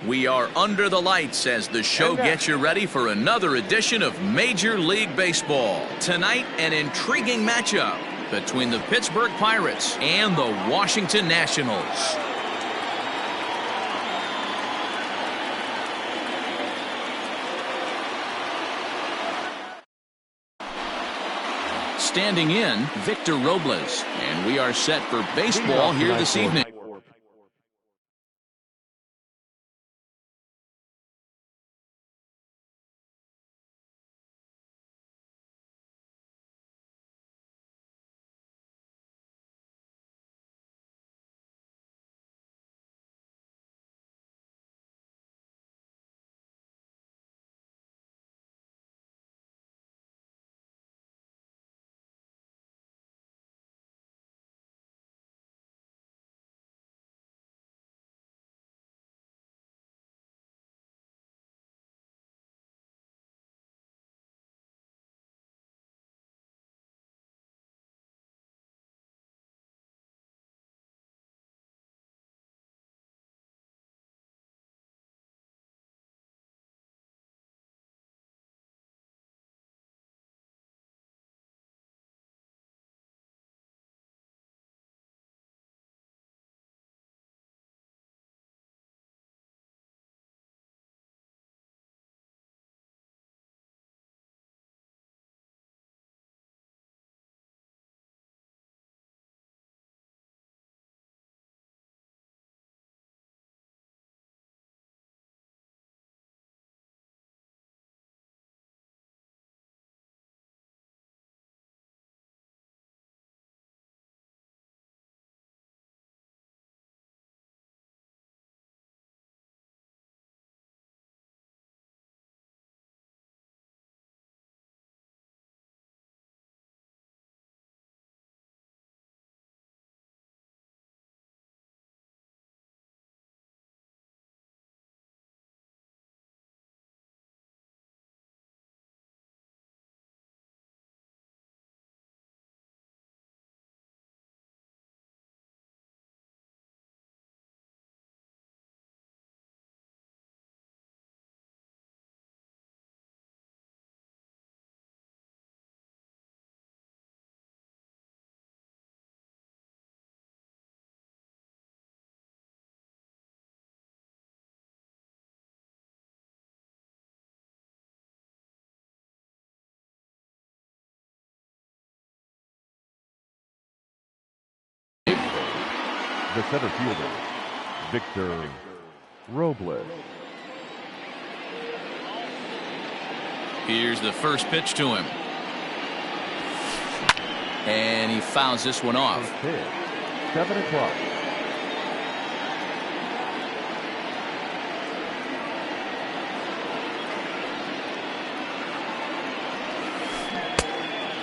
We are under the lights as the show gets you ready for another edition of Major League Baseball. Tonight, an intriguing matchup between the Pittsburgh Pirates and the Washington Nationals. Standing in, Victor Robles, and we are set for baseball here this evening. The center fielder, Victor Robles. Here's the first pitch to him. And he fouls this one off. 7 o'clock.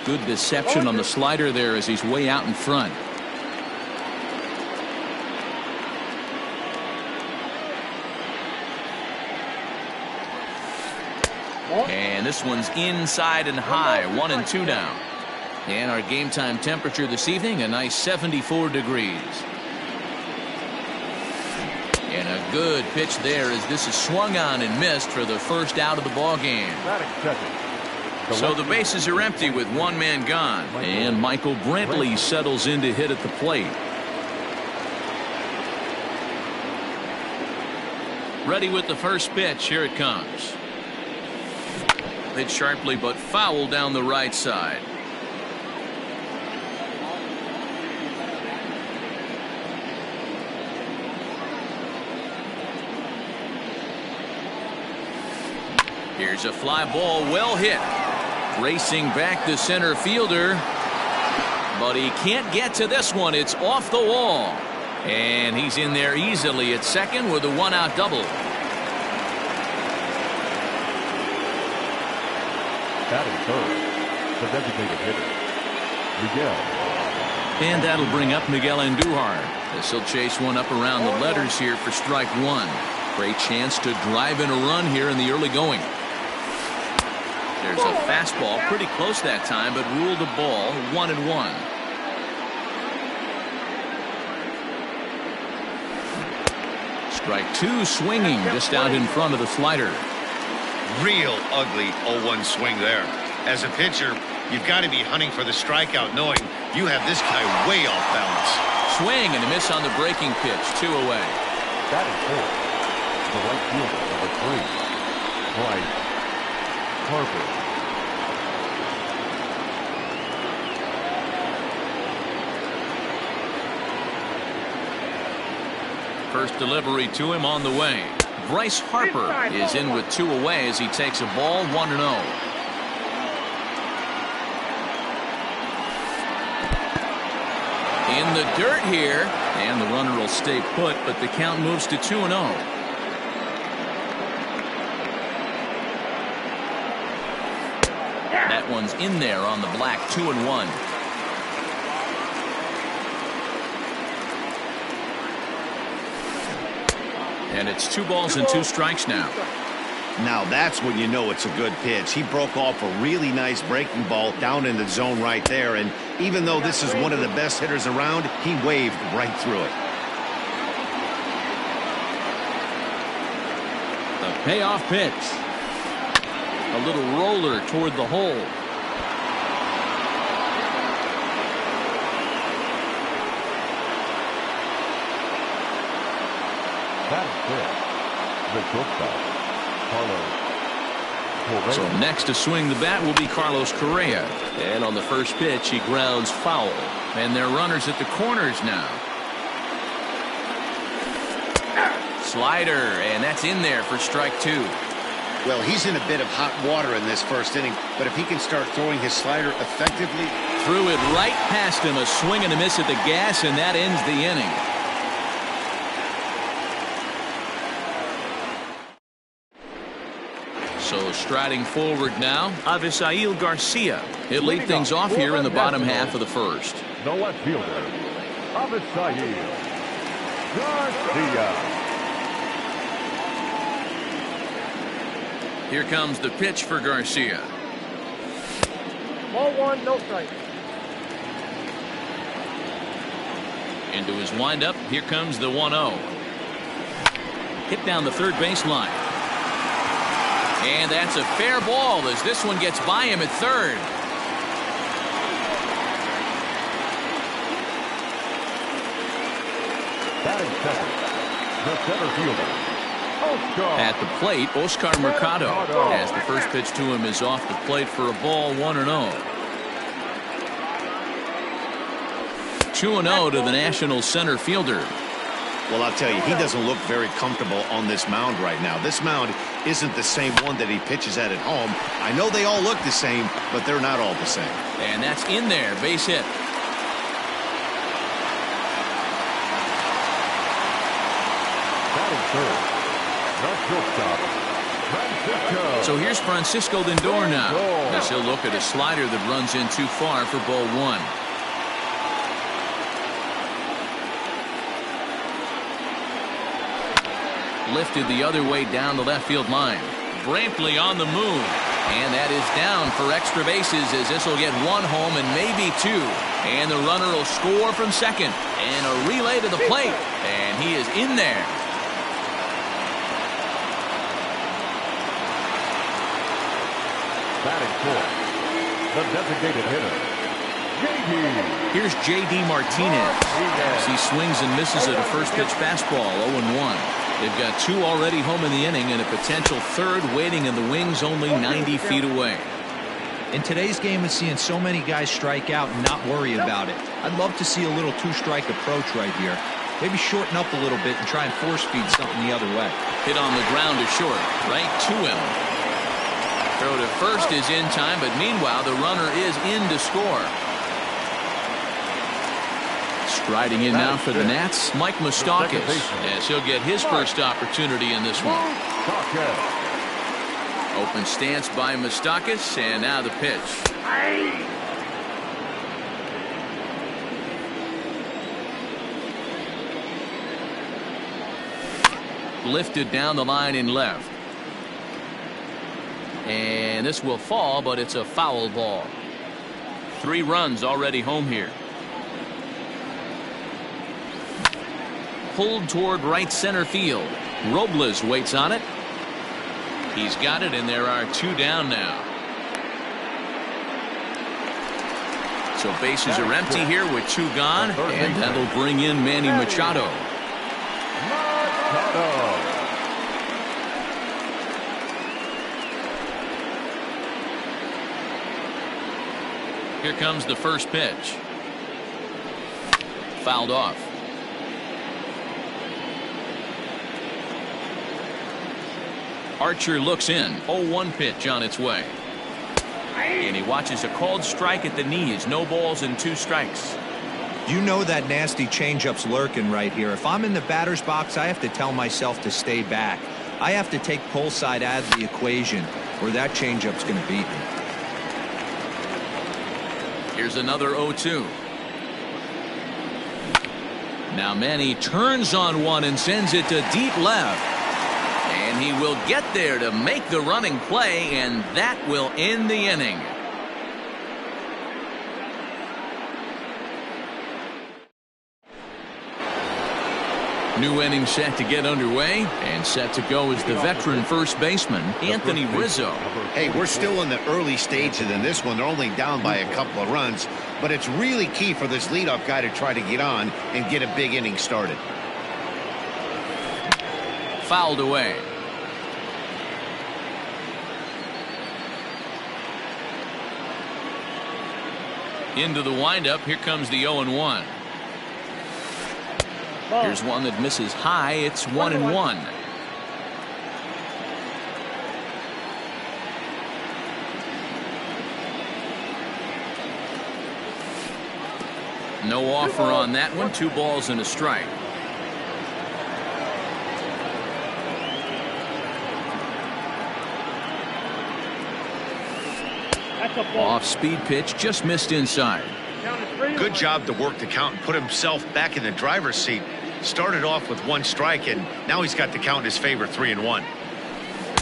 Good deception on the slider there as he's way out in front. And this one's inside and high, 1-2 now. And our game time temperature this evening, a nice 74 degrees. And a good pitch there as this is swung on and missed for the first out of the ball game. So the bases are empty with one man gone. And Michael Brantley settles in to hit at the plate. Ready with the first pitch. Here it comes. Hit sharply but foul down the right side. Here's a fly ball, well hit. Racing back the center fielder. But he can't get to this one. It's off the wall. And he's in there easily at second with a one-out double. Batting third, the designated hitter, Miguel. And that'll bring up Miguel Andujar. This will chase one up around the letters here for strike one. Great chance to drive in a run here in the early going. There's a fastball pretty close that time, but ruled a ball, 1-1. Strike two, swinging just out in front of the slider. Real ugly 0-1 swing there. As a pitcher, you've got to be hunting for the strikeout, knowing you have this guy way off balance. Swing and a miss on the breaking pitch. 2 away. Batting fourth, the right fielder, number 3, Bryce Harper. First delivery to him on the way. Bryce Harper is in with 2 away as he takes a ball 1-0. In the dirt here, and the runner will stay put, but the count moves to 2-0. That one's in there on the black. 2-1. And it's 2 balls and 2 strikes now. Now that's when you know it's a good pitch. He broke off a really nice breaking ball down in the zone right there. And even though this is one of the best hitters around, he waved right through it. The payoff pitch. A little roller toward the hole. Batting fifth, the shortstop, Carlos Correa. So next to swing the bat will be Carlos Correa. And on the first pitch, he grounds foul. And they're runners at the corners now. Slider, and that's in there for strike 2. Well, he's in a bit of hot water in this first inning, but if he can start throwing his slider effectively. Threw it right past him, a swing and a miss at the gas, and that ends the inning. So striding forward now, Avisail Garcia. He'll lead things off here in the bottom half of the first. The left fielder, Avisail Garcia. Here comes the pitch for Garcia. Ball 1, no strike. Into his windup, here comes the 1-0. Hit down the third baseline. And that's a fair ball as this one gets by him at third. Batting second, the center fielder, Oscar. At the plate, Oscar Mercado, as the first pitch to him is off the plate for a ball. 1-0. 2-0 to the National center fielder. Well, I'll tell you, he doesn't look very comfortable on this mound right now. This mound isn't the same one that he pitches at home. I know they all look the same, but they're not all the same. And that's in there, base hit. Batting third, the shortstop, Francisco. So here's Francisco Lindor now, as he'll look at a slider that runs in too far for ball 1. Lifted the other way down the left field line. Brantley on the move. And that is down for extra bases as this will get 1 home and maybe 2. And the runner will score from second. And a relay to the plate. And he is in there. Batting fourth, the designated hitter, J.D. Here's J.D. Martinez. As he swings and misses at a first pitch fastball. 0-1. They've got 2 already home in the inning and a potential third waiting in the wings only 90 feet away. In today's game, we're seeing so many guys strike out and not worry about it. I'd love to see a little 2-strike approach right here. Maybe shorten up a little bit and try and force feed something the other way. Hit on the ground to short, right to him. Throw to first is in time, but meanwhile the runner is in to score. Striding in now for the Nats, Mike Moustakas, as he'll get his first opportunity in this one. Open stance by Moustakas, and now the pitch. Lifted down the line in left. And this will fall, but it's a foul ball. 3 runs already home here. pulled toward right center field. Robles waits on it. He's got it, and there are 2 down now. So bases are empty here with 2 gone, and that'll bring in Manny Machado. Here comes the first pitch. Fouled off. Archer looks in. 0-1 pitch on its way. And he watches a called strike at the knees. No balls and 2 strikes. You know that nasty changeup's lurking right here. If I'm in the batter's box, I have to tell myself to stay back. I have to take pull side out of the equation, or that changeup's going to beat me. Here's another 0-2. Now Manny turns on one and sends it to deep left. And he will get there to make the running play, and that will end the inning. New inning set to get underway, and set to go is the veteran first baseman, Anthony Rizzo. Hey, we're still in the early stages in this one. They're only down by a couple of runs, but it's really key for this leadoff guy to try to get on and get a big inning started. Fouled away. Into the windup. Here comes the 0-1. Here's one that misses high. It's 1-1. No offer on that one. 2 balls and a strike. Off-speed pitch, just missed inside. Good job to work the count and put himself back in the driver's seat. Started off with 1 strike, and now he's got the count in his favor, 3-1.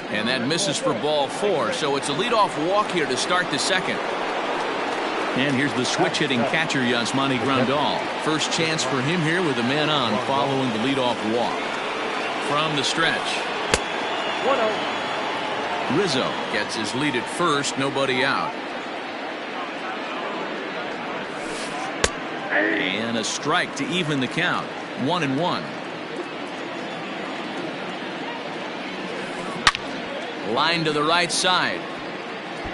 And that misses for ball 4, so it's a leadoff walk here to start the second. And here's the switch-hitting catcher, Yasmani Grandal. First chance for him here with a man on following the leadoff walk. From the stretch. 1-0. Rizzo gets his lead at first, nobody out. And a strike to even the count. 1-1. Line to the right side,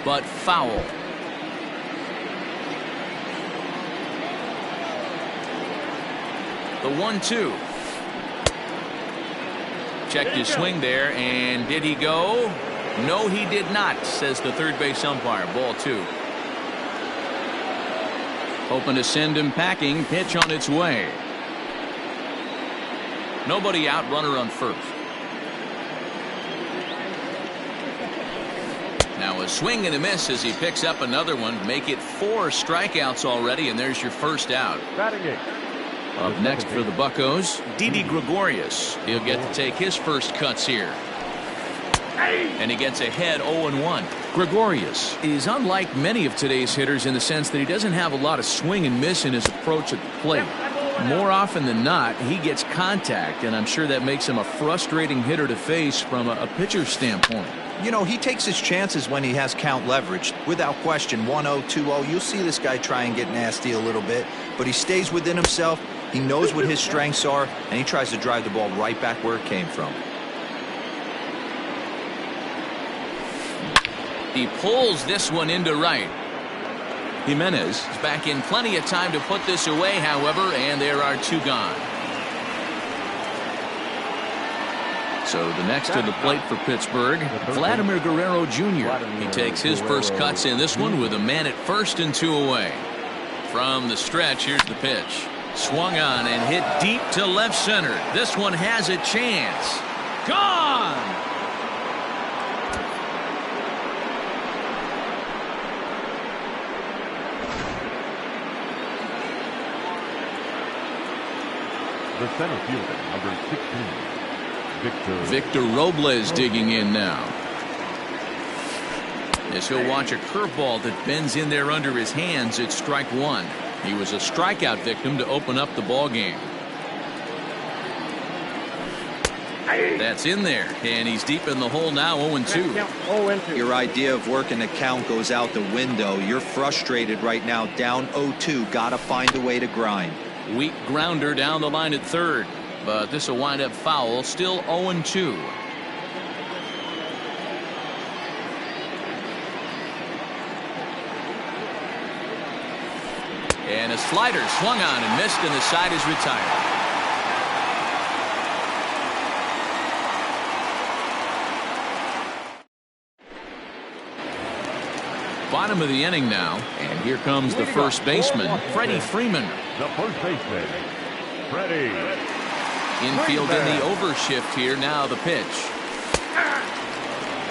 but foul. The 1-2. Checked his swing there, and did he go? No, he did not, says the third base umpire. Ball 2. Hoping to send him packing. Pitch on its way. Nobody out. Runner on first. Now a swing and a miss as he picks up another one. Make it 4 strikeouts already, and there's your first out. Up next for the Buccos, Didi Gregorius. He'll get to take his first cuts here. And he gets ahead 0-1. Gregorius is unlike many of today's hitters in the sense that he doesn't have a lot of swing and miss in his approach at the plate. More often than not, he gets contact, and I'm sure that makes him a frustrating hitter to face from a pitcher's standpoint. You know, he takes his chances when he has count leverage. Without question, 1-0, 2-0, you'll see this guy try and get nasty a little bit, but he stays within himself. He knows what his strengths are, and he tries to drive the ball right back where it came from. He pulls this one into right. Jimenez is back in plenty of time to put this away, however, and there are 2 gone. So the next to the plate for Pittsburgh, Vladimir Guerrero Jr. He takes his first cuts in this one with a man at first and 2 away. From the stretch, here's the pitch. Swung on and hit deep to left center. This one has a chance. Gone! The center fielder, number 16, Victor Robles digging in now. As he'll watch a curveball that bends in there under his hands at strike 1. He was a strikeout victim to open up the ball game. That's in there, and he's deep in the hole now, 0-2. Your idea of working the count goes out the window. You're frustrated right now, down 0-2. Gotta find a way to grind. Weak grounder down the line at third, but this will wind up foul, still 0-2. And a slider swung on and missed, and the side is retired. Bottom of the inning now, and here comes the first baseman, Freddie Freeman. The first baseman, Freddie. Infield in the overshift here. Now the pitch.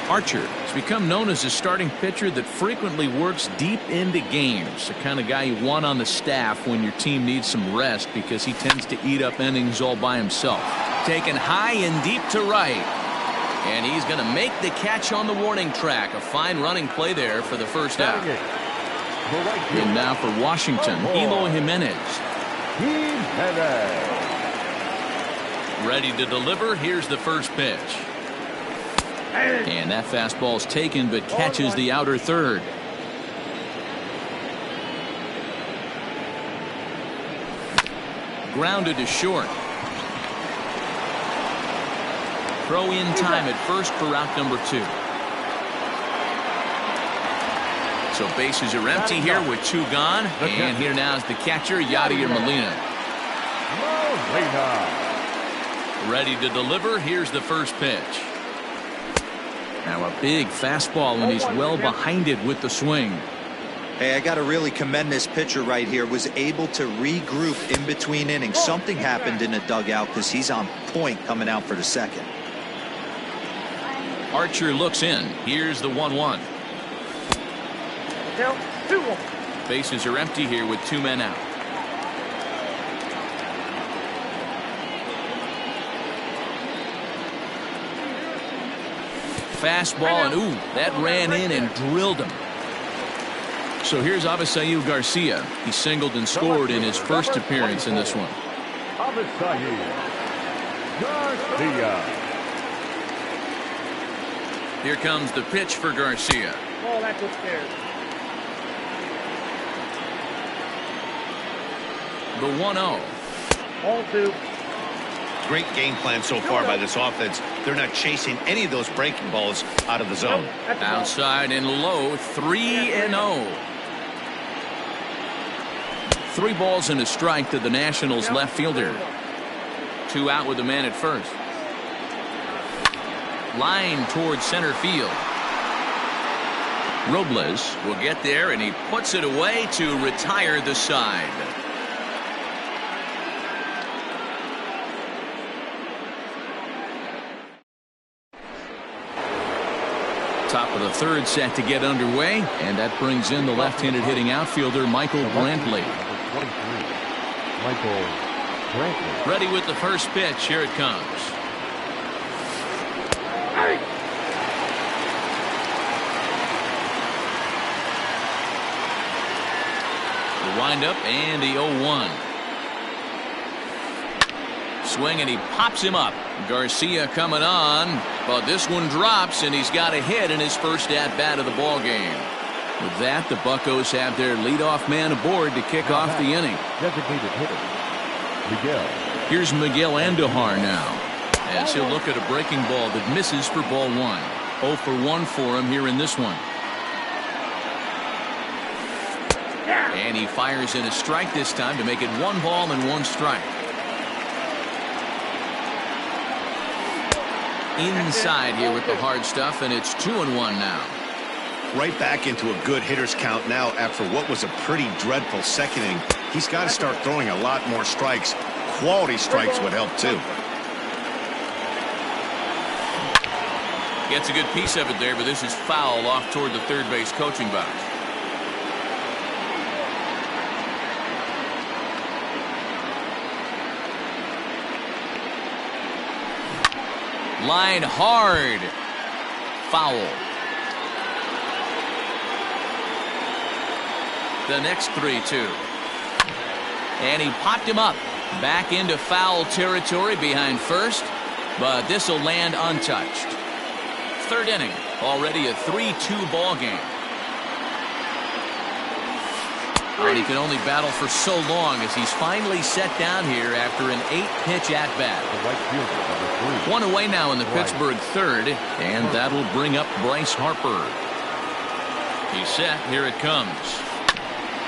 Archer has become known as a starting pitcher that frequently works deep into games. The kind of guy you want on the staff when your team needs some rest, because he tends to eat up innings all by himself. Taken high and deep to right. And he's going to make the catch on the warning track. A fine running play there for the first out. And now for Washington, Eloy Jimenez. Ready to deliver. Here's the first pitch. And that fastball's taken, but catches the outer third. Grounded to short. Throw in time at first for route number 2. So bases are empty here with 2 gone. And here now is the catcher, Yadier Molina. Ready to deliver. Here's the first pitch. Now a big fastball, and he's well behind it with the swing. Hey, I got to really commend this pitcher right here. Was able to regroup in between innings. Something happened in the dugout because he's on point coming out for the second. Archer looks in. Here's the 1-1. Bases are empty here with 2 men out. Fastball, and ooh, that ran in and drilled him. So here's Avisail Garcia. He singled and scored in his first appearance in this one. Avisail Garcia. Here comes the pitch for Garcia. Oh, that's what's scared. The 1-0. 0-2. Great game plan so far by this offense. They're not chasing any of those breaking balls out of the zone. Outside and low, 3-0. 3 balls and a strike to the Nationals left fielder. 2 out with the man at first. Line towards center field. Robles will get there, and he puts it away to retire the side. Top of the third set to get underway, and that brings in the left-handed hitting outfielder Michael Brantley. Michael Brantley. Ready with the first pitch. Here it comes. The windup and the 0-1. Swing, and he pops him up. Garcia coming on, but this one drops, and he's got a hit in his first at-bat of the ball game. With that, the Buccos have their leadoff man aboard to kick off the inning. Designated hitter, Miguel. Here's Miguel Andujar now, as he'll look at a breaking ball that misses for ball 1. 0 for 1 for him here in this one. And he fires in a strike this time to make it 1 ball and 1 strike. Inside here with the hard stuff, and it's 2-1 now. Right back into a good hitter's count now after what was a pretty dreadful second inning. He's got to start throwing a lot more strikes. Quality strikes would help too. Gets a good piece of it there, but this is foul off toward the third base coaching box. Line hard. Foul. The next 3-2. And he popped him up. Back into foul territory behind first. but this will land untouched. Third inning, already a 3-2 ball game. And he can only battle for so long as he's finally set down here after an 8-pitch at-bat. One away now in the Pittsburgh third, and that'll bring up Bryce Harper. He's set. Here it comes.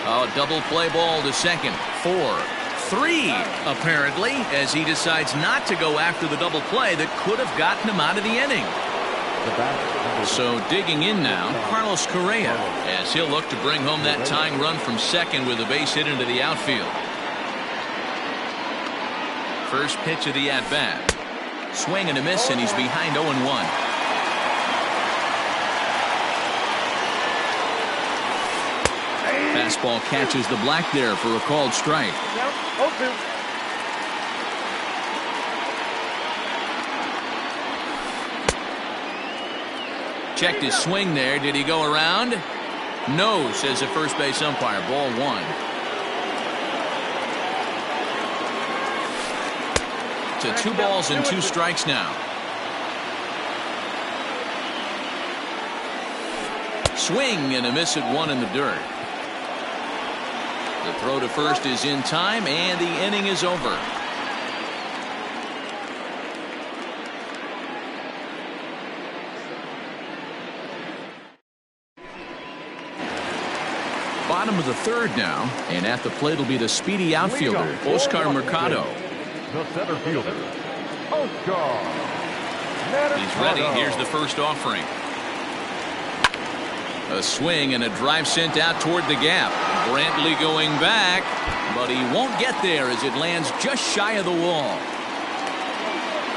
A double play ball to second. 4-3, apparently, as he decides not to go after the double play that could have gotten him out of the inning. So digging in now, Carlos Correa, as he'll look to bring home that tying run from second with a base hit into the outfield. First pitch of the at-bat. Swing and a miss, and he's behind 0-1. Fastball catches the black there for a called strike. 0-2. Checked his swing there. Did he go around? No, says the first base umpire. Ball 1. To 2 balls and 2 strikes now. Swing and a miss at 1 in the dirt. The throw to first is in time, and the inning is over. Bottom of the third now, and at the plate will be the speedy outfielder, Oscar Mercado. The center fielder, Oscar. He's ready. Here's the first offering. A swing and a drive sent out toward the gap. Brantley going back, but he won't get there as it lands just shy of the wall.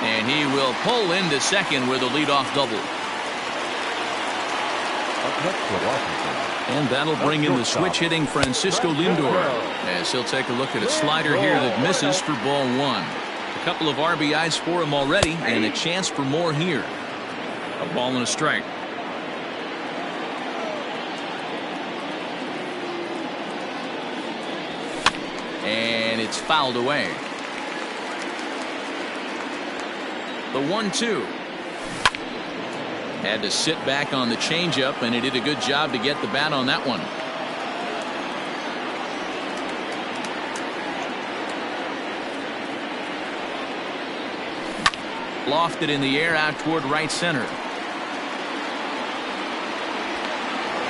And he will pull into second with a leadoff double. Up next for Washington. And that'll bring in the switch-hitting Francisco Lindor, as he'll take a look at a slider here that misses for ball 1. A couple of RBIs for him already, and a chance for more here. A ball and a strike. And it's fouled away. The 1-2. Had to sit back on the changeup, and he did a good job to get the bat on that one. Lofted in the air out toward right center.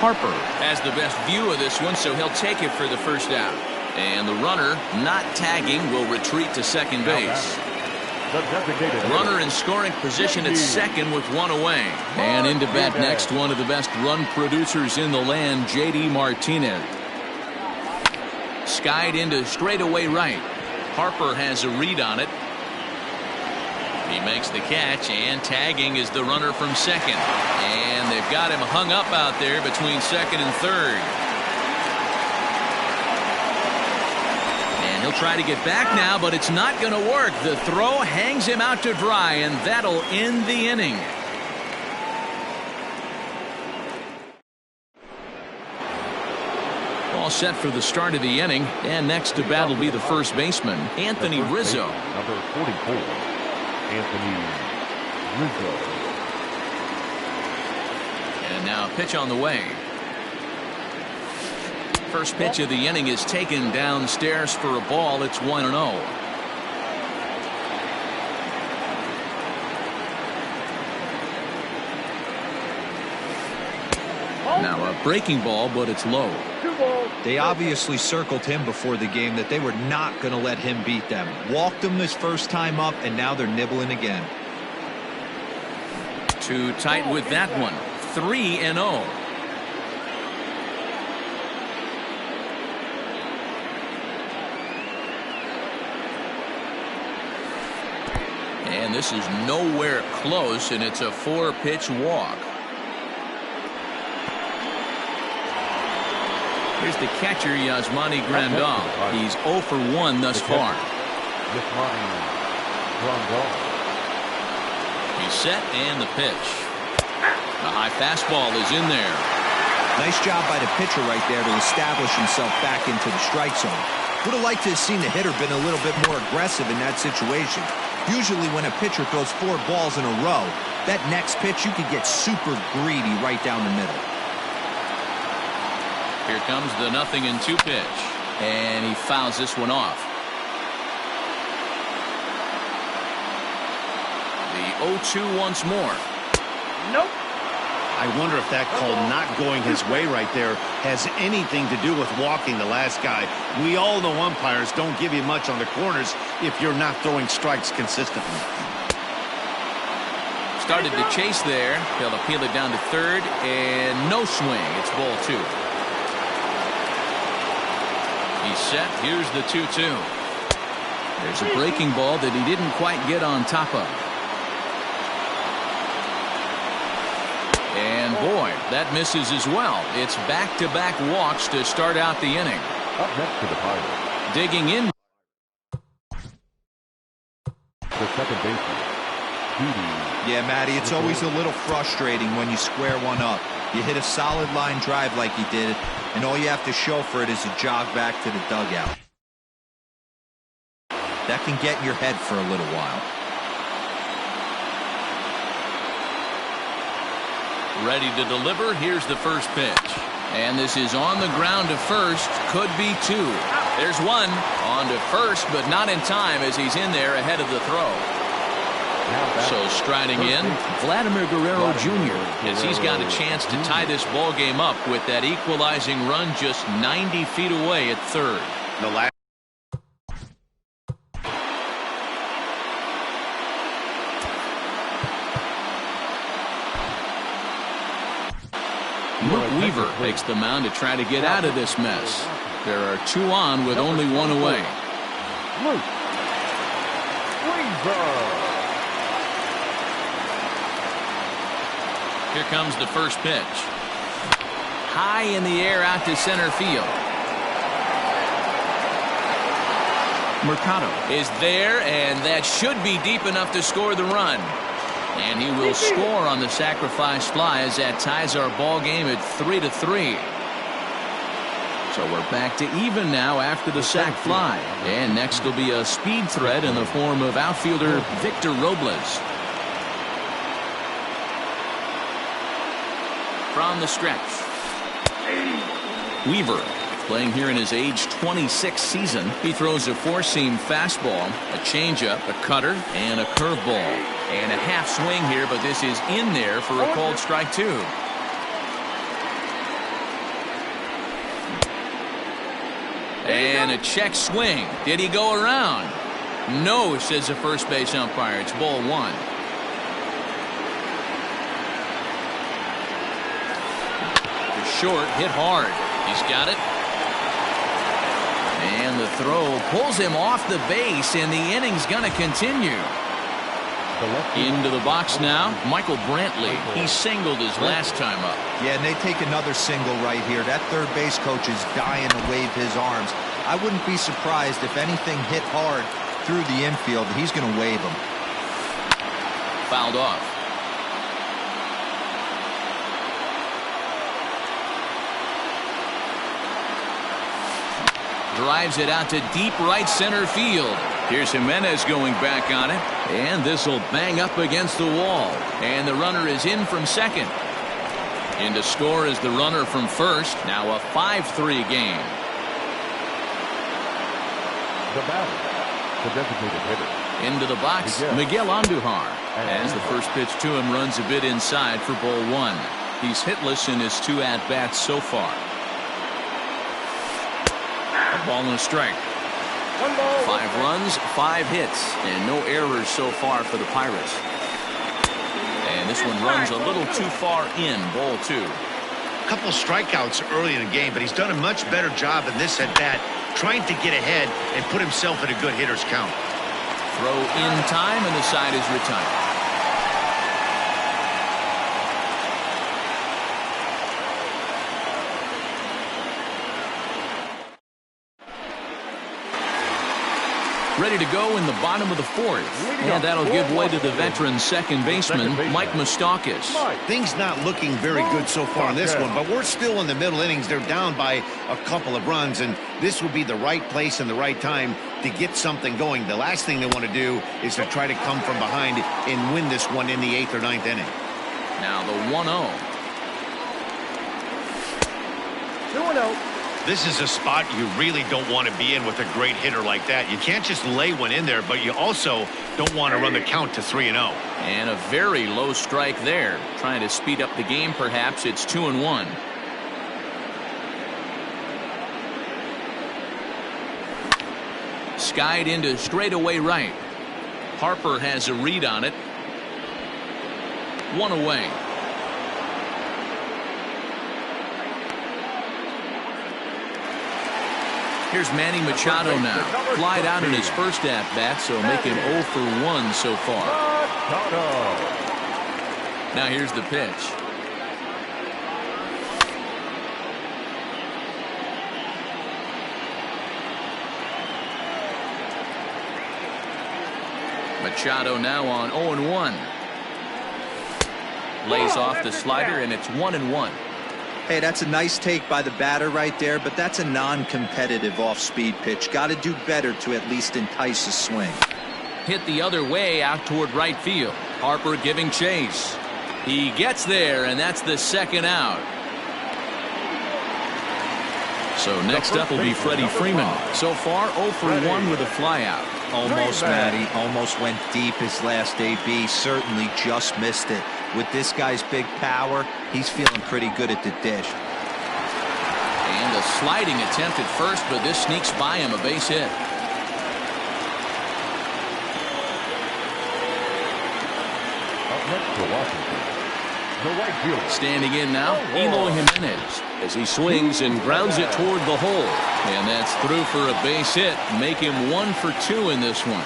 Harper has the best view of this one, so he'll take it for the first out. And the runner, not tagging, will retreat to second base. Runner in scoring position at second with 1 away. And into bat next, one of the best run producers in the land, J.D. Martinez. Skied into straightaway right. Harper has a read on it. He makes the catch, and tagging is the runner from second. And they've got him hung up out there between second and third. He'll try to get back now, but it's not going to work. The throw hangs him out to dry, and that'll end the inning. All set for the start of the inning, and next to bat will be the first baseman, Anthony Rizzo. Number 44, Anthony Rizzo. And now a pitch on the way. First pitch of the inning is taken downstairs for a ball. It's 1-0. Now a breaking ball, but it's low. They obviously circled him before the game that they were not going to let him beat them. Walked him his first time up, and now they're nibbling again. Too tight with that one. 3-0. And this is nowhere close, and it's a 4-pitch walk. Here's the catcher, Yasmani Grandal. He's 0 for 1 thus far. He's set, and the pitch. A high fastball is in there. Nice job by the pitcher right there to establish himself back into the strike zone. Would have liked to have seen the hitter been a little bit more aggressive in that situation. Usually when a pitcher throws 4 balls in a row, that next pitch you could get super greedy right down the middle. Here comes the 0-2 pitch. And he fouls this one off. The 0-2 once more. Nope. I wonder if that call not going his way right there has anything to do with walking the last guy. We all know umpires don't give you much on the corners if you're not throwing strikes consistently. Started to chase there. They'll appeal it down to third, and no swing. It's ball 2. He's set. Here's the 2-2. There's a breaking ball that he didn't quite get on top of. And boy, that misses as well. It's back-to-back walks to start out the inning. Up next to the Pirates, Digging in. the second baseman, GBL. Yeah, Matty, it's always a little frustrating when you square one up. You hit a solid line drive like he did, and all you have to show for it is a jog back to the dugout. That can get in your head for a little while. Ready to deliver. Here's the first pitch. And this is on the ground to first. Could be 2. There's 1. On to first, but not in time as he's in there ahead of the throw. So striding in, Vladimir Guerrero Jr. as he's got a chance to tie this ball game up with that equalizing run just 90 feet away at third. The last Weaver takes the mound to try to get out of this mess. There are 2 on with only 1 away. Here comes the first pitch. High in the air out to center field. Mercado is there, and that should be deep enough to score the run. And he will score on the sacrifice fly as that ties our ball game at 3-3. So we're back to even now after the sac fly. And next will be a speed threat in the form of outfielder Victor Robles. From the stretch, Weaver, playing here in his age 26 season. He throws a 4-seam fastball, a changeup, a cutter, and a curveball. And a half swing here, but this is in there for a called strike 2. And a check swing. Did he go around? No, says the first base umpire. It's ball 1. Short, hit hard. He's got it. And the throw pulls him off the base, and the inning's going to continue. Into the box now, Michael Brantley. He singled his last time up. Yeah, and they take another single right here. That third base coach is dying to wave his arms. I wouldn't be surprised if anything hit hard through the infield. He's going to wave them. Fouled off. Drives it out to deep right center field. Here's Jimenez going back on it. And this will bang up against the wall. And the runner is in from second. In to score is the runner from first. Now a 5-3 game. The batter, the designated hitter. Into the box, Miguel Andujar. As the first pitch to him runs a bit inside for ball 1. He's hitless in his 2 at-bats so far. A ball and a strike. 5 runs, 5 hits, and no errors so far for the Pirates. And this one runs a little too far in, ball 2. A couple strikeouts early in the game, but he's done a much better job in this at-bat, trying to get ahead and put himself in a good hitter's count. Throw in time, and the side is retired. Ready to go in the bottom of the fourth. And that'll give way to the veteran second baseman, Mike Moustakas. Things not looking very good so far in this one, but we're still in the middle innings. They're down by a couple of runs, and this would be the right place and the right time to get something going. The last thing they want to do is to try to come from behind and win this one in the 8th or 9th inning. Now the 1-0. 2-0. This is a spot you really don't want to be in with a great hitter like that. You can't just lay one in there, but you also don't want to run the count to 3-0. And a very low strike there. Trying to speed up the game, perhaps. It's 2-1. Skied into straightaway right. Harper has a read on it. 1 away. Here's Manny Machado now. Flied out in his first at-bat, so make him 0 for 1 so far. Now here's the pitch. Machado now on 0-1. Lays off the slider, and it's 1-1. Hey, that's a nice take by the batter right there, but that's a non-competitive off-speed pitch. Got to do better to at least entice a swing. Hit the other way out toward right field. Harper giving chase. He gets there, and that's the second out. So next up will be Freddie Freeman. So far, 0 for 1 with a flyout. Almost, Matty. Almost went deep his last AB. Certainly just missed it. With this guy's big power, he's feeling pretty good at the dish. And a sliding attempt at first, but this sneaks by him, a base hit. Up next for Washington, the right fielder. Standing in now, Eloy Jimenez, as he swings and grounds it toward the hole. And that's through for a base hit. Make him 1 for 2 in this one.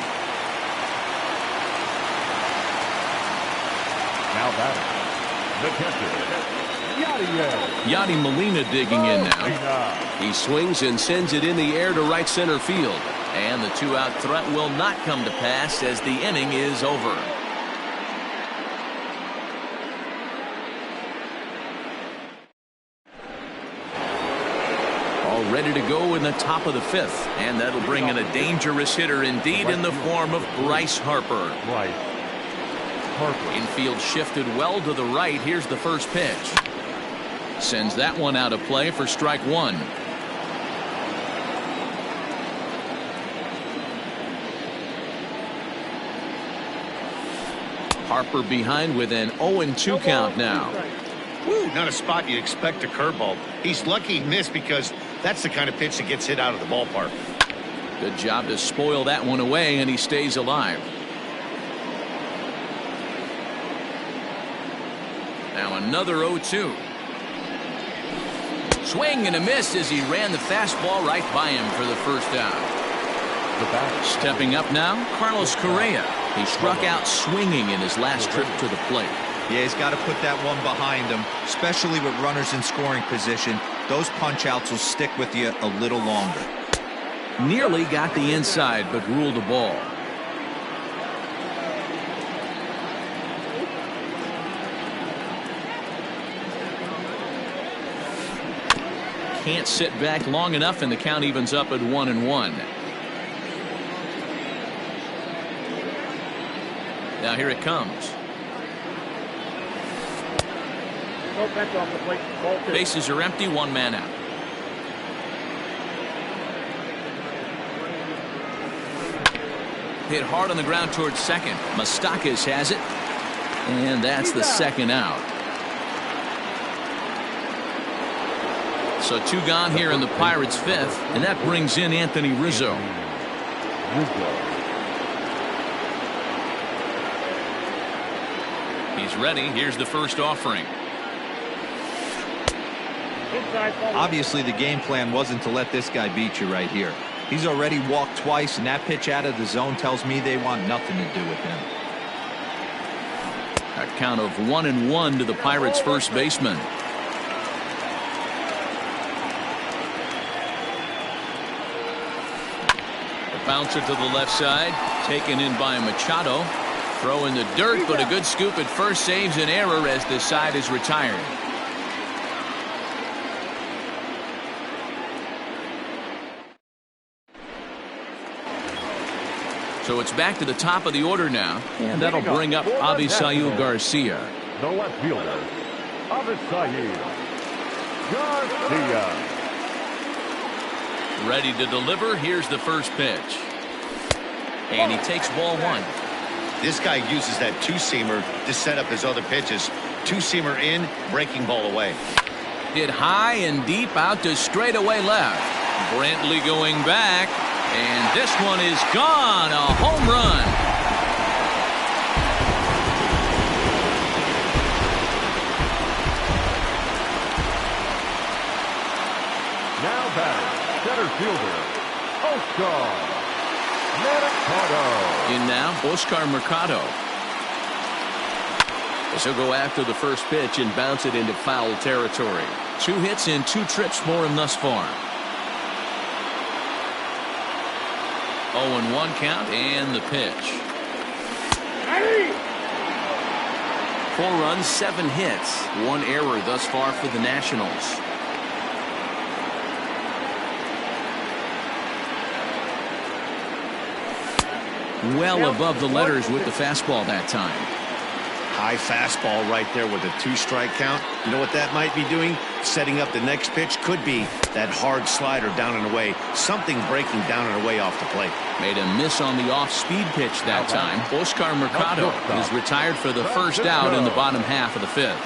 Now batting, the catcher, Yadi Molina digging in now. He swings and sends it in the air to right center field. And the 2-out threat will not come to pass as the inning is over. All ready to go in the top of the 5th. And that'll bring in a dangerous hitter indeed in the form of Bryce Harper. Infield shifted well to the right. Here's the first pitch. Sends that one out of play for strike 1. Harper behind with an 0-2 count now. Woo, not a spot you'd expect a curveball. He's lucky he missed because that's the kind of pitch that gets hit out of the ballpark. Good job to spoil that one away, and he stays alive. Now another 0-2. Swing and a miss as he ran the fastball right by him for the first out. Stepping up now, Carlos Correa. He struck out swinging in his last trip to the plate. Yeah, he's got to put that one behind him, especially with runners in scoring position. Those punch-outs will stick with you a little longer. Nearly got the inside, but ruled a ball. Can't sit back long enough, and the count evens up at 1-1. Now here it comes. Bases are empty, 1 man out. Hit hard on the ground towards second. Moustakas has it, and that's the second out. So 2 gone here in the Pirates' 5th, and that brings in Anthony Rizzo. He's ready. Here's the first offering. Obviously, the game plan wasn't to let this guy beat you right here. He's already walked twice, and that pitch out of the zone tells me they want nothing to do with him. A count of 1-1 to the Pirates' first baseman. Bouncer to the left side. Taken in by Machado. Throw in the dirt, but a good scoop at first saves an error as the side is retired. So it's back to the top of the order now, and that'll bring up Avisail Garcia. The left fielder, Avisail Garcia. Ready to deliver. Here's the first pitch. And he takes ball one. This guy uses that two-seamer to set up his other pitches. Two-seamer in, breaking ball away. Hit high and deep out to straightaway left. Brantley going back. And this one is gone. A home run. Now batting, center fielder, Oscar Mercado. In now, Oscar Mercado. As he'll go after the first pitch and bounce it into foul territory. 2 hits and 2 trips for him thus far. 0-1 count and the pitch. 4 runs, 7 hits, 1 error thus far for the Nationals. Well above the letters with the fastball that time. High fastball right there with a 2-strike count. You know what that might be doing? Setting up the next pitch. Could be that hard slider down and away. Something breaking down and away off the plate. Made a miss on the off-speed pitch that time. Oscar Mercado is retired for the first out in the bottom half of the 5th.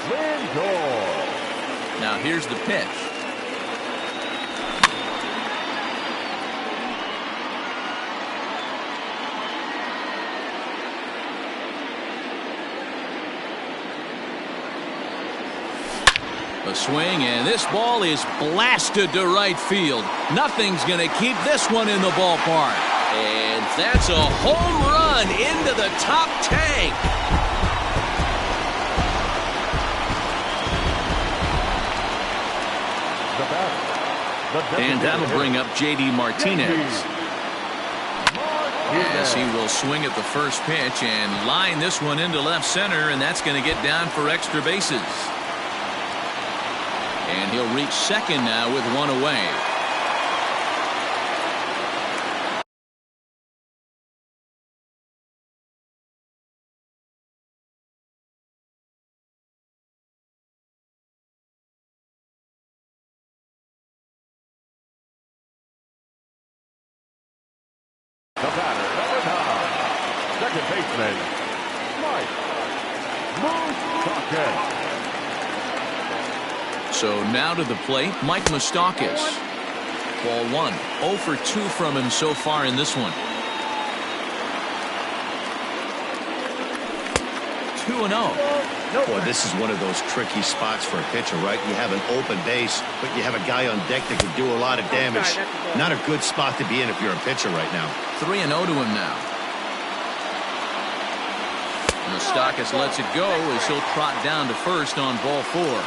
Now here's the pitch. A swing, and this ball is blasted to right field. Nothing's going to keep this one in the ballpark. And that's a home run into the top tank. And that'll bring up J.D. Martinez. Yes, he will swing at the first pitch and line this one into left center, and that's going to get down for extra bases. And he'll reach second now with 1 away. The batter, number 9, second baseman, Mike Moustakas. So now to the plate, Mike Moustakas. Ball 1. 0 for 2 from him so far in this one. 2-0. Boy, this is one of those tricky spots for a pitcher, right? You have an open base, but you have a guy on deck that can do a lot of damage. Not a good spot to be in if you're a pitcher right now. 3-0 to him now. Moustakas lets it go as he'll trot down to first on ball 4.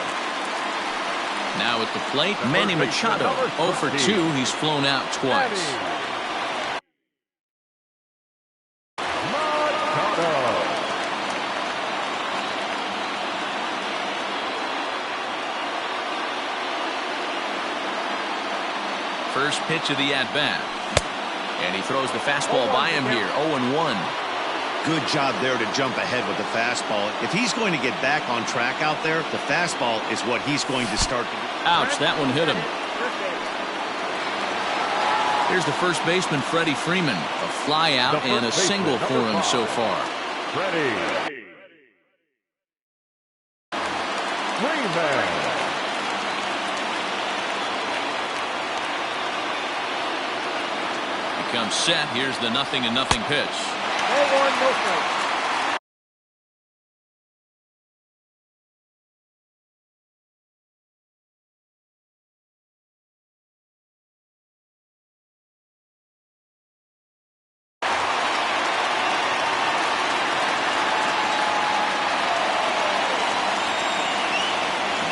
Now at the plate, Manny Machado. 0 for 2. He's flown out twice. First pitch of the at-bat. And he throws the fastball by him here. 0-1. Good job there to jump ahead with the fastball. If he's going to get back on track out there, the fastball is what he's going to start to do. Ouch, that one hit him. Here's the first baseman, Freddie Freeman. A fly out and a single for him so far. Freddie Freeman. He comes set. Here's the 0-0 pitch. 0-1, no strikes.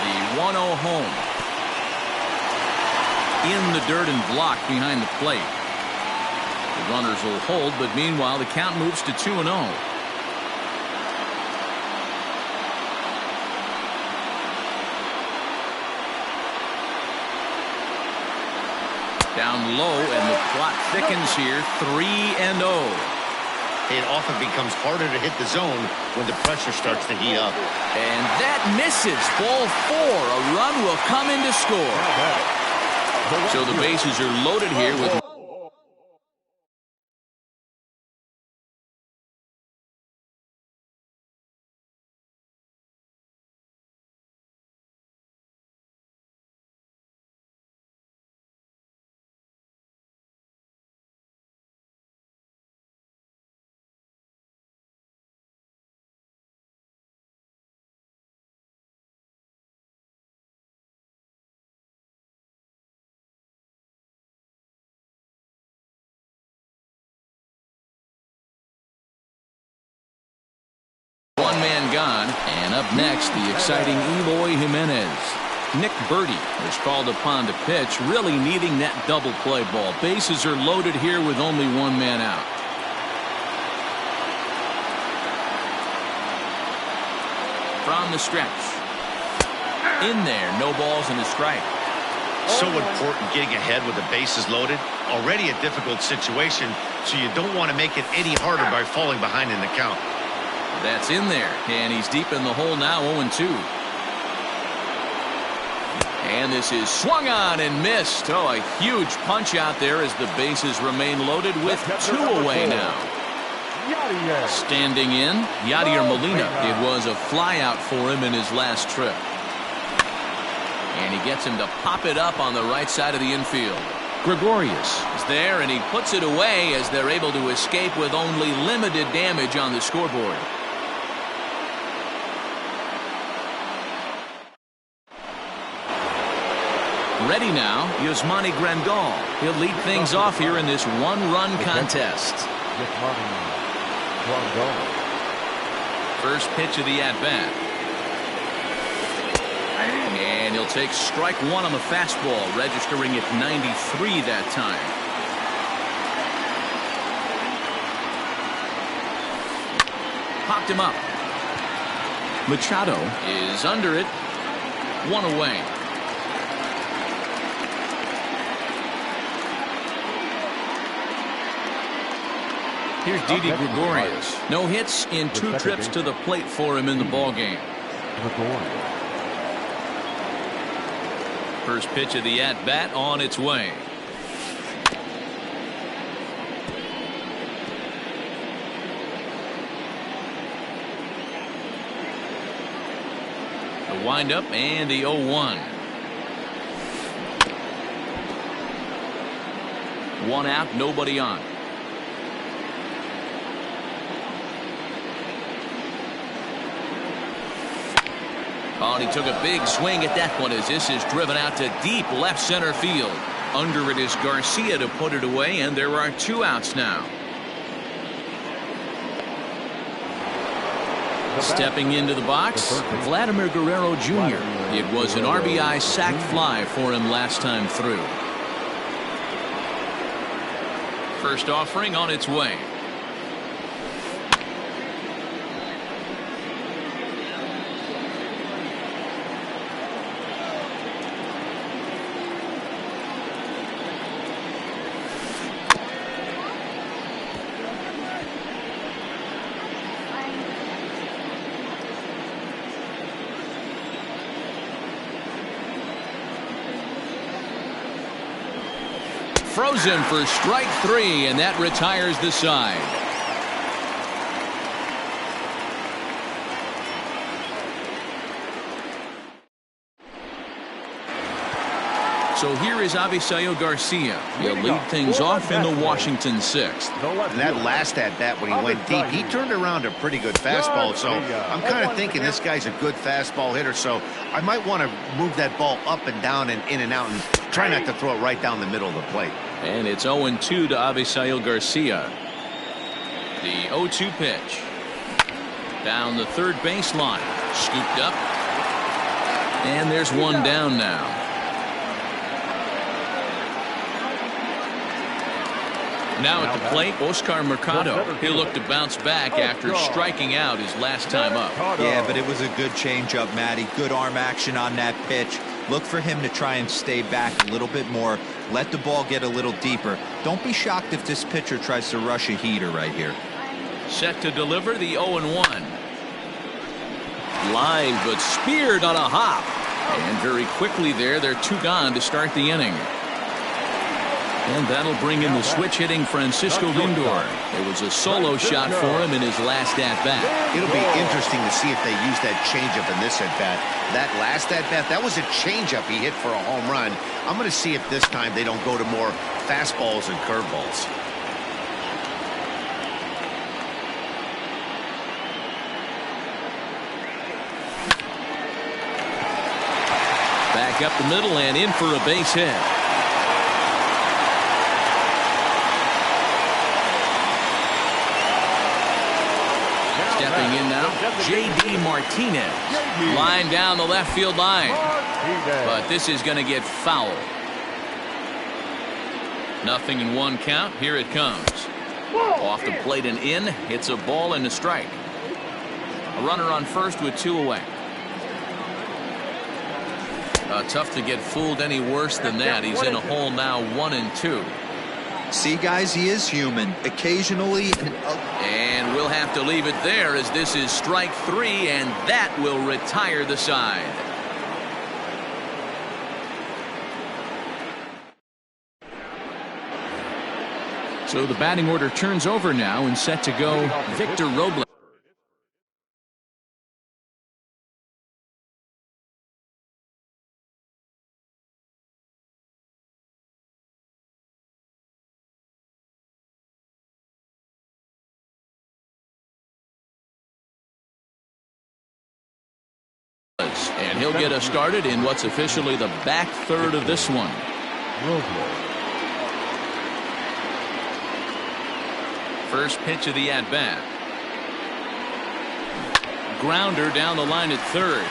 The 1-0 home. In the dirt and blocked behind the plate. The runners will hold, but meanwhile the count moves to 2-0. Down low, and the plot thickens here. 3-0. It often becomes harder to hit the zone when the pressure starts to heat up. And that misses. Ball 4. A run will come in to score. So the bases are loaded here with one man gone. And up next, the exciting Eloy Jimenez. Nick Berti is called upon to pitch, really needing that double play ball. Bases are loaded here with only one man out. From the stretch. In there, no balls and a strike. So important getting ahead with the bases loaded. Already a difficult situation, so you don't want to make it any harder by falling behind in the count. That's in there, and he's deep in the hole now, 0-2. And this is swung on and missed. Oh, a huge punch out there as the bases remain loaded with 2 away now. Standing in, Yadier Molina. It was a flyout for him in his last trip. And he gets him to pop it up on the right side of the infield. Gregorius is there, and he puts it away as they're able to escape with only limited damage on the scoreboard. Ready now, Yasmani Grandal. He'll lead things off here in this one-run contest. First pitch of the at-bat. And he'll take strike 1 on the fastball, registering at 93 that time. Popped him up. Machado is under it. 1 away. Here's Didi Gregorius. No hits in 2 trips to the plate for him in the ballgame. First pitch of the at-bat on its way. The windup and the 0-1. 1 out, nobody on. Oh, and he took a big swing at that one as this is driven out to deep left center field. Under it is Garcia to put it away, and there are 2 outs now. Stepping into the box, Vladimir Guerrero Jr. It was an RBI sac fly for him last time through. First offering on its way. Frozen for strike 3, and that retires the side. So here is Avisaíl Garcia. He'll lead things off in the Washington 6th. And that last at-bat when he went deep, he turned around a pretty good fastball. So I'm kind of thinking this guy's a good fastball hitter. So I might want to move that ball up and down and in and out and try not to throw it right down the middle of the plate. And it's 0-2 to Avisaíl Garcia. The 0-2 pitch. Down the third baseline. Scooped up. And there's 1 down now. Now at the plate, Oscar Mercado. He'll look to bounce back after striking out his last time up. Yeah, but it was a good changeup, Matty. Good arm action on that pitch. Look for him to try and stay back a little bit more. Let the ball get a little deeper. Don't be shocked if this pitcher tries to rush a heater right here. Set to deliver the 0-1. Line, but speared on a hop. And very quickly there, they're 2 gone to start the inning. And that'll bring in the switch-hitting Francisco Lindor. It was a solo shot for him in his last at-bat. It'll be interesting to see if they use that changeup in this at-bat. That last at-bat, that was a changeup he hit for a home run. I'm going to see if this time they don't go to more fastballs and curveballs. Back up the middle and in for a base hit. Stepping in now, J.D. Martinez. Line down the left field line. But this is going to get foul. 0-1 count. Here it comes. Off the plate and in. It's a ball and a strike. A runner on first with 2 away. Tough to get fooled any worse than that. He's in a hole now, 1-2. See, guys, he is human. Occasionally. And we'll have to leave it there as this is strike 3, and that will retire the side. So the batting order turns over now and set to go Victor Robles. And he'll get us started in what's officially the back third of this one. First pitch of the at-bat. Grounder down the line at third.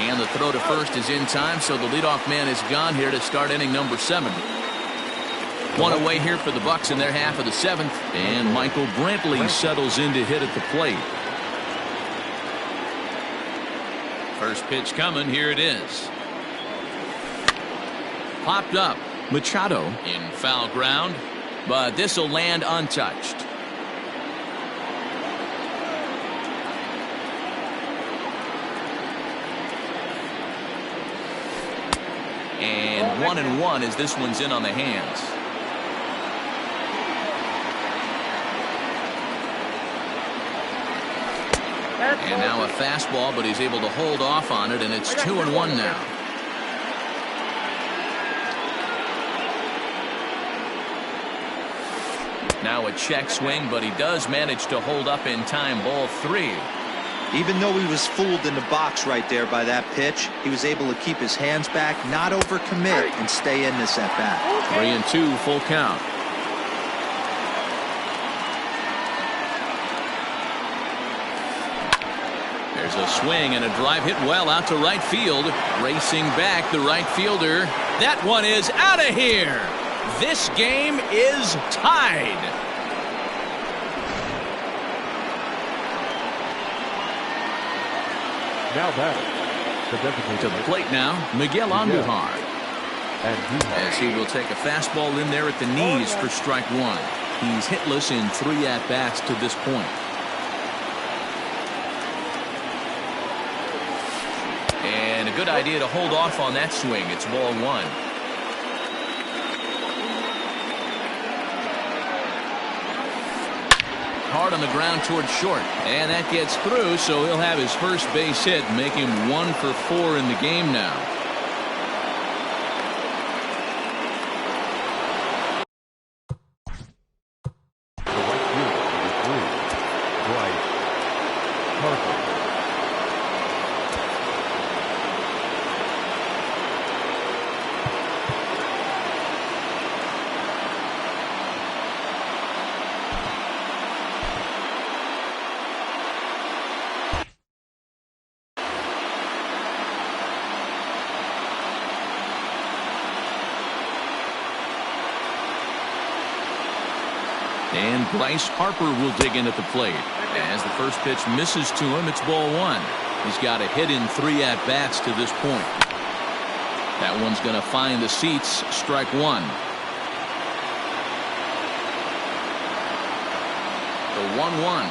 And the throw to first is in time, so the leadoff man is gone here to start inning number 7. 1 away here for the Bucks in their half of the 7th. And Michael Brantley settles in to hit at the plate. First pitch coming. Here it is. Popped up. Machado in foul ground, but this will land untouched. And 1-1 as this one's in on the hands. And now a fastball, but he's able to hold off on it, and it's 2-1 now. Now a check swing, but he does manage to hold up in time. Ball 3. Even though he was fooled in the box right there by that pitch, he was able to keep his hands back, not overcommit, and stay in this at-bat. 3-2, full count. There's a swing and a drive hit well out to right field. Racing back, the right fielder. That one is out of here. This game is tied. Now batting, To the plate now, Miguel Andujar. And As he will take a fastball in there at the knees for strike 1. He's hitless in 3 at-bats to this point. And a good idea to hold off on that swing. It's ball 1. Hard on the ground towards short, and that gets through, so he'll have his first base hit, make him 1 for 4 in the game now. And Bryce Harper will dig in at the plate. As the first pitch misses to him, it's ball one. He's got a hit in 3 at-bats to this point. That one's going to find the seats. Strike one. The 1-1.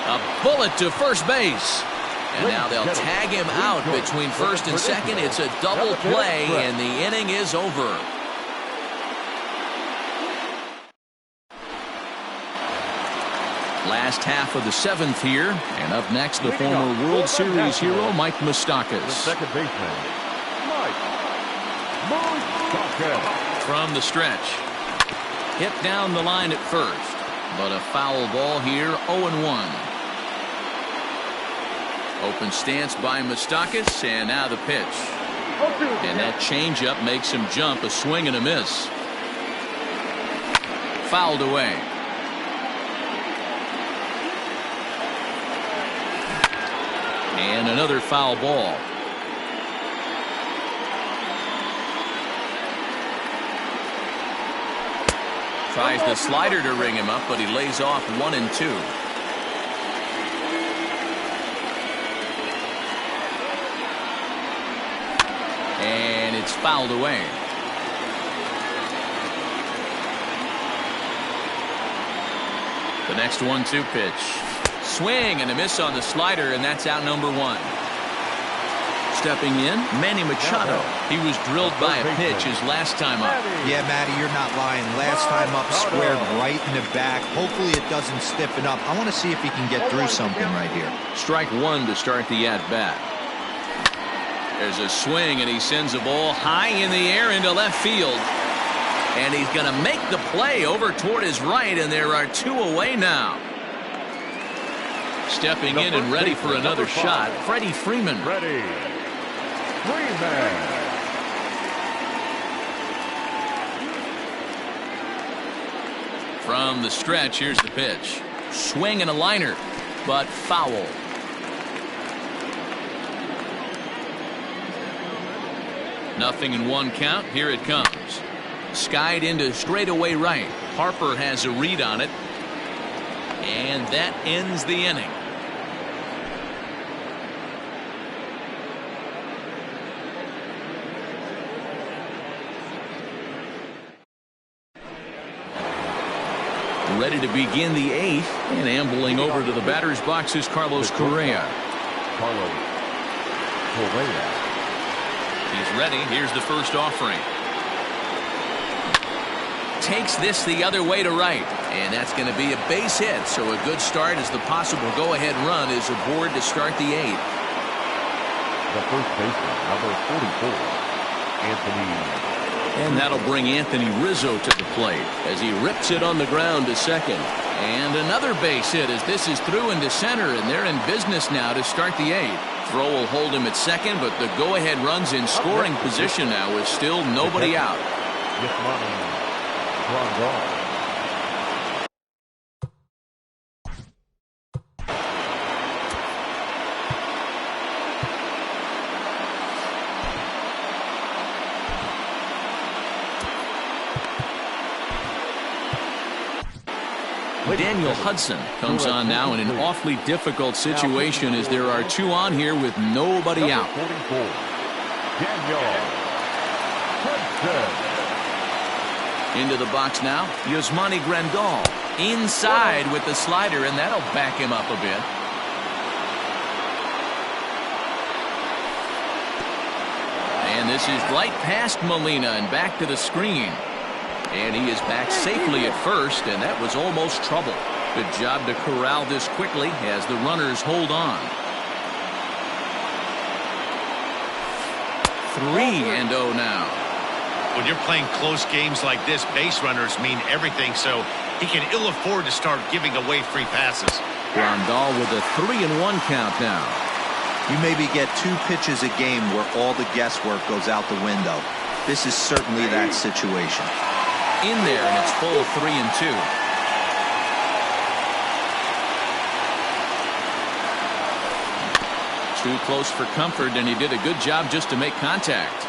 A bullet to first base. And now they'll tag him out between first and second. It's a double play, and the inning is over. Last half of the 7th here, and up next, the former World Series hero, Mike Moustakas. The second baseman, Mike Moustakas. From the stretch. Hit down the line at first, but a foul ball here, 0-1. Open stance by Moustakas, and now the pitch. And that changeup makes him jump, a swing and a miss. Fouled away. And another foul ball. Tries the slider to ring him up, but he lays off 1-2. And it's fouled away. The next 1-2 pitch. Swing and a miss on the slider, and that's out number 1. Stepping in, Manny Machado. He was drilled by a pitch his last time up. Yeah, Matty, you're not lying. Last time up, squared right in the back. Hopefully it doesn't stiffen up. I want to see if he can get through something right here. Strike one to start the at-bat. There's a swing, and he sends a ball high in the air into left field. And he's going to make the play over toward his right, and there are 2 away now. Stepping in and ready for another shot, Freddie Freeman. Freddie Freeman. From the stretch, here's the pitch. Swing and a liner, but foul. Nothing in 1 count. Here it comes. Skied into straightaway right. Harper has a read on it. And that ends the inning. Ready to begin the 8th, and ambling over to the batter's box is Carlos Correa. Carlos Correa. He's ready. Here's the first offering. Takes this the other way to right, and that's going to be a base hit. So a good start as the possible go-ahead run is aboard to start the 8th. The first baseman, number 44, Anthony. And that'll bring Anthony Rizzo to the plate as he rips it on the ground to second. And another base hit as this is through into center, and they're in business now to start the 8th. Throw will hold him at second, but the go-ahead run's in scoring position now with still nobody out. Daniel Hudson comes on now in an awfully difficult situation as there are 2 on here with nobody out. Daniel Hudson. Into the box now, Yasmani Grandal inside with the slider, and that'll back him up a bit. And this is right past Molina and back to the screen. And he is back safely at first, and that was almost trouble. Good job to corral this quickly as the runners hold on. 3-0 now. When you're playing close games like this, base runners mean everything, so he can ill afford to start giving away free passes. Grandal with a 3-1 count now. You maybe get 2 pitches a game where all the guesswork goes out the window. This is certainly that situation. In there, and it's full 3-2. Too close for comfort, and he did a good job just to make contact.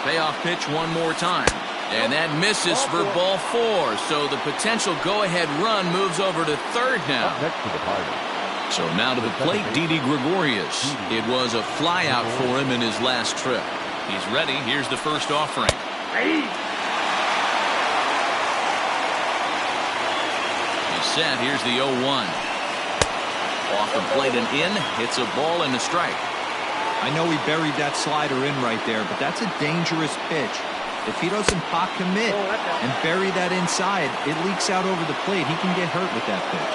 Payoff pitch one more time. And that misses for ball 4. So the potential go-ahead run moves over to third now. Up next to the Pirates. So now to the plate, Didi Gregorius. It was a flyout for him in his last trip. He's ready. Here's the first offering. He's set. Here's the 0-1. Off the plate and in. Hits a ball and a strike. I know he buried that slider in right there, but that's a dangerous pitch. If he doesn't pot commit and bury that inside, it leaks out over the plate. He can get hurt with that pitch.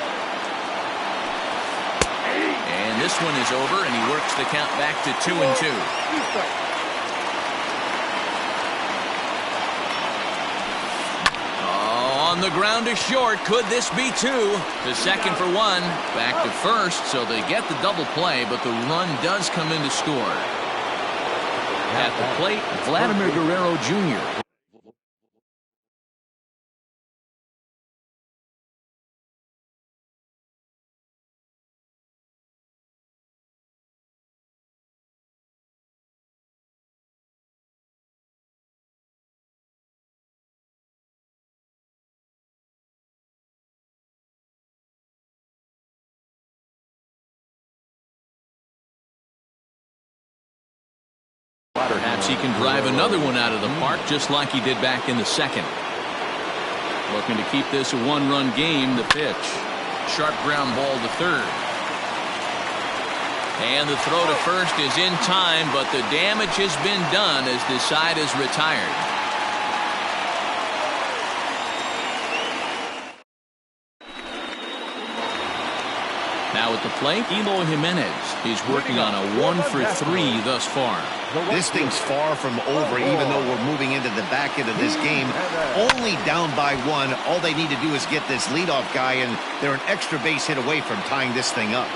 And this one is over, and he works the count back to 2-2. On the ground to short. Could this be 2? To second for 1. Back to first, so they get the double play, but the run does come in to score. At the plate, Vladimir Guerrero Jr. Perhaps he can drive another one out of the park just like he did back in the second. Looking to keep this a one-run game. The pitch. Sharp ground ball to third. And the throw to first is in time, but the damage has been done as the side is retired. Now at the plate, Eloy Jimenez. He's working on a 1-for-3 thus far. This thing's far from over, even though we're moving into the back end of this game. Only down by 1. All they need to do is get this leadoff guy, and they're an extra base hit away from tying this thing up.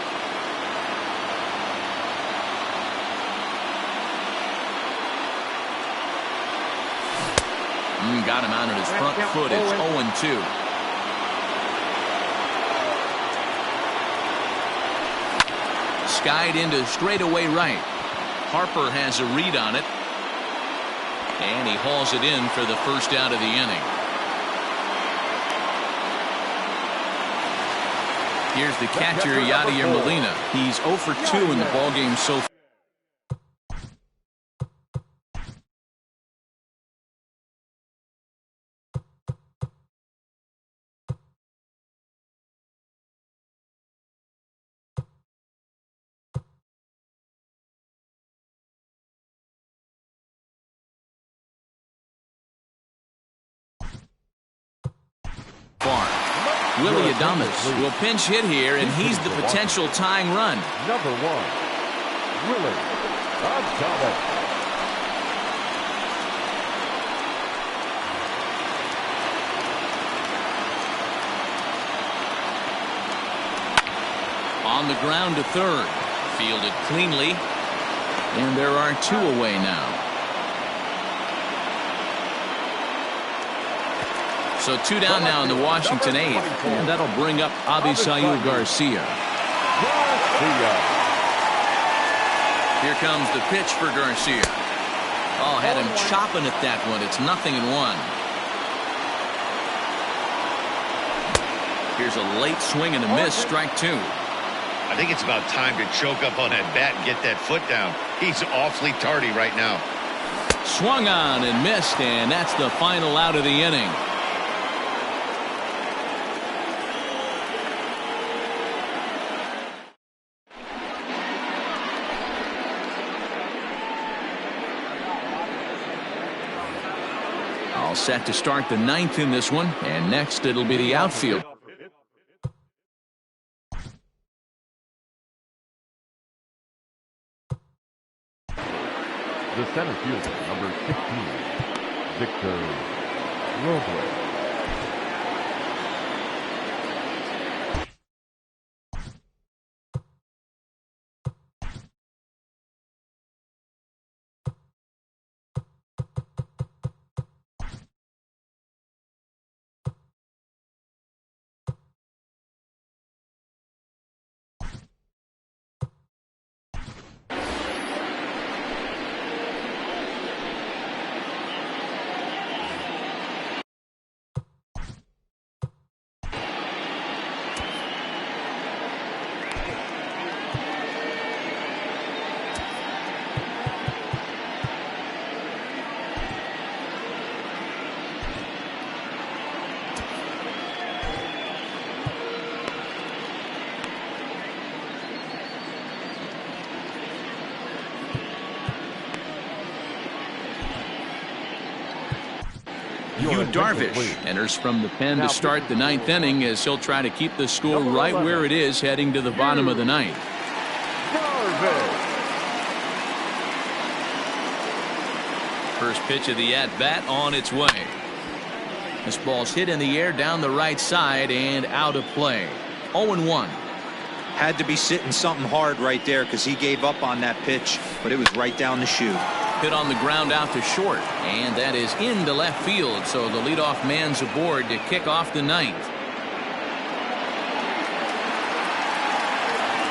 Got him out on his front foot. It's 0-2. Skied into straightaway right. Harper has a read on it. And he hauls it in for the first out of the inning. Here's the catcher, Yadier Molina. He's 0 for 2 in the ballgame so far. Willie Adames will pinch hit here, and he's the potential tying run. Number 1, Willie Adames. On the ground to third. Fielded cleanly. And there are 2 away now. So 2 down now in the Washington 8th. And that'll bring up Avisail Garcia. Here comes the pitch for Garcia. Oh, had him chopping at that one. It's 0-1. Here's a late swing and a miss. Strike 2. I think it's about time to choke up on that bat and get that foot down. He's awfully tardy right now. Swung on and missed, and that's the final out of the inning. All set to start the 9th in this one, and next it'll be the outfield. The center fielder, number 16, Victor Robles. Yu Darvish enters from the pen to start the ninth inning as he'll try to keep the score right where it is heading to the bottom of the ninth. First pitch of the at-bat on its way. This ball's hit in the air down the right side and out of play. 0-1. Had to be sitting something hard right there because he gave up on that pitch, but it was right down the chute. Hit on the ground out to short, and that is into left field, so the leadoff man's aboard to kick off the ninth.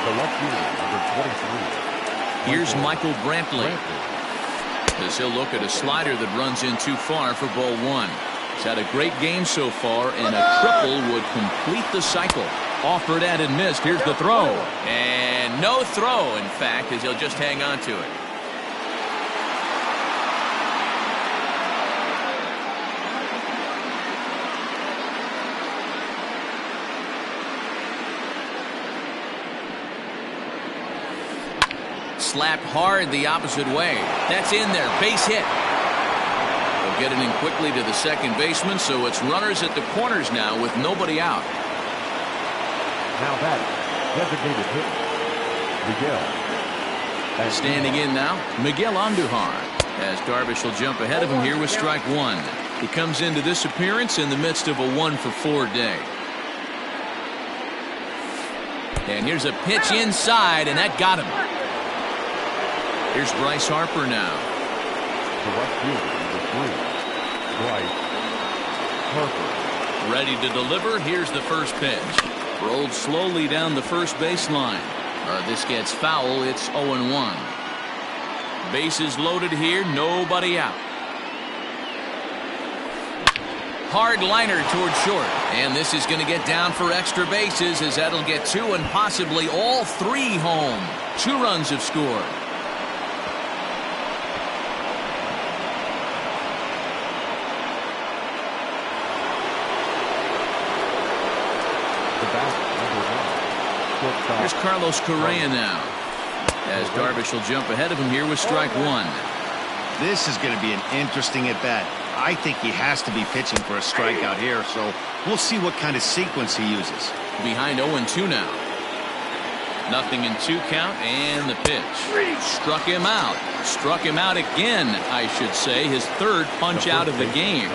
The left fielder, number 23. Here's Michael Brantley. As he'll look at a slider that runs in too far for ball one. He's had a great game so far, and a triple would complete the cycle. Offered at and missed. Here's the throw. And no throw, in fact, as he'll just hang on to it. Slapped hard the opposite way. That's in there. Base hit. They'll get it in quickly to the second baseman, so it's runners at the corners now with nobody out. Now that designated hitter, Miguel. Standing in now, Miguel Andujar, as Darvish will jump ahead of him here with strike one. He comes into this appearance in the midst of a 1-for-4 day. And here's a pitch inside, and that got him. Here's Bryce Harper now. The right fielder, number 3, Bryce Harper. Ready to deliver. Here's the first pitch. Rolled slowly down the first baseline. This gets foul. It's 0-1. Bases loaded here. Nobody out. Hard liner toward short. And this is going to get down for extra bases as that'll get two and possibly all three home. 2 runs have scored. Here's Carlos Correa now, as Darvish will jump ahead of him here with strike one. This is going to be an interesting at-bat. I think he has to be pitching for a strikeout here, so we'll see what kind of sequence he uses. Behind 0-2 now. Nothing in 2 count, and the pitch. Struck him out. Struck him out again, I should say. His third punch out of the game.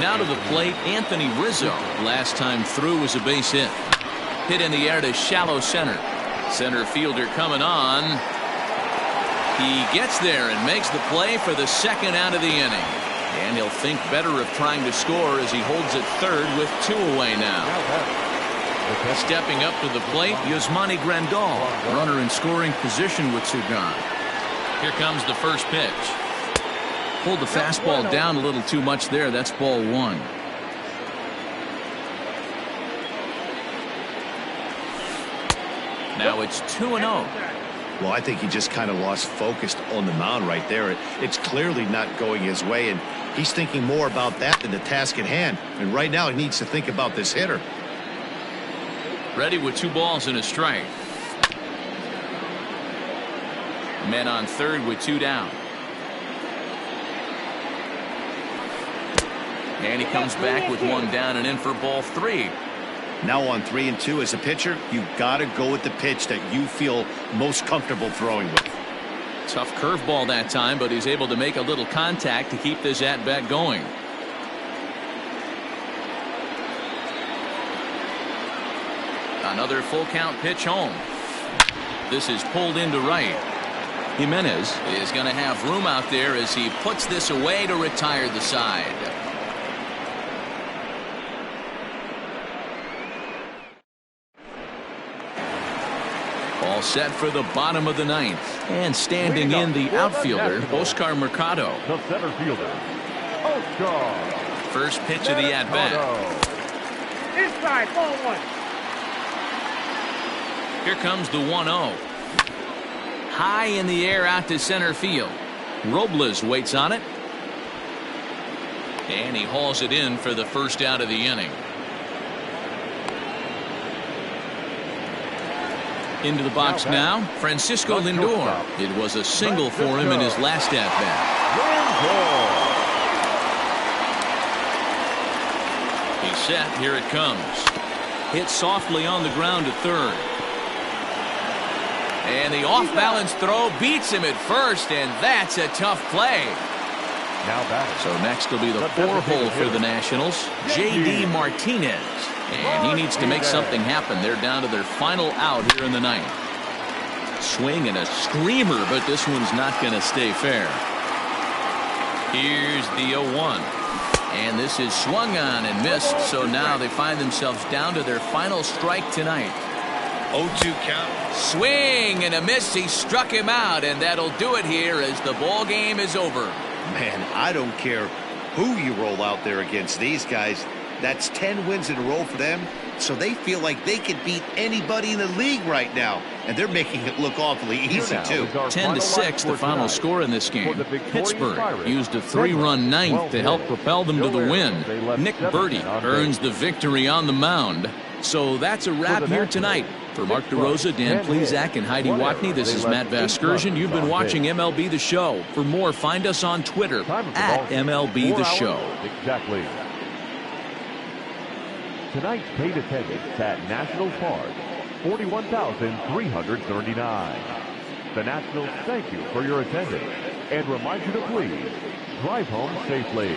Now to the plate, Anthony Rizzo. Last time through was a base hit. Hit in the air to shallow center. Center fielder coming on. He gets there and makes the play for the second out of the inning. And he'll think better of trying to score as he holds it third with 2 away now. Stepping up to the plate, Yasmani Grandal. Runner in scoring position with 2 gone. Here comes the first pitch. Pulled the fastball down a little too much there. That's ball 1. Now it's 2-0. Well, I think he just kind of lost focus on the mound right there. It's clearly not going his way, and he's thinking more about that than the task at hand. And right now he needs to think about this hitter. Ready with 2 balls and a strike. Men on third with 2 down. And he comes back with 1 down and in for ball 3. Now on 3-2 as a pitcher, you've got to go with the pitch that you feel most comfortable throwing with. Tough curveball that time, but he's able to make a little contact to keep this at-bat going. Another full count pitch home. This is pulled into right. Jimenez is going to have room out there as he puts this away to retire the side. All set for the bottom of the ninth. And standing in the outfielder, Oscar Mercado. The center fielder, Oscar. First pitch of the at-bat. Inside, ball 1. Here comes the 1-0. High in the air out to center field. Robles waits on it. And he hauls it in for the first out of the inning. Into the box now, Francisco Lindor. It was a single for him in his last at-bat. He's set. Here it comes. Hit softly on the ground to third. And the off-balance throw beats him at first, and that's a tough play. Now batting. So next will be the 4-hole for the Nationals, J.D. Martinez. And he needs to make something happen. They're down to their final out here in the ninth. Swing and a screamer, but this one's not going to stay fair. Here's the 0-1. And this is swung on and missed, so now they find themselves down to their final strike tonight. 0-2 count. Swing and a miss. He struck him out, and that'll do it here as the ball game is over. Man, I don't care who you roll out there against these guys. That's 10 wins in a row for them, so they feel like they could beat anybody in the league right now, and they're making it look awfully easy, too. 10-6, the final score in this game. Pittsburgh used a 3-run ninth to help propel them to the win. Nick Berti earns the victory on the mound. So that's a wrap here tonight. For Mark DeRosa, Dan Plesac, and Heidi Watney, this is Matt Vasgersian. You've been watching MLB The Show. For more, find us on Twitter at MLB The Show. Exactly. Tonight's paid attendance at Nationals Park, 41,339. The Nationals thank you for your attendance and remind you to please drive home safely.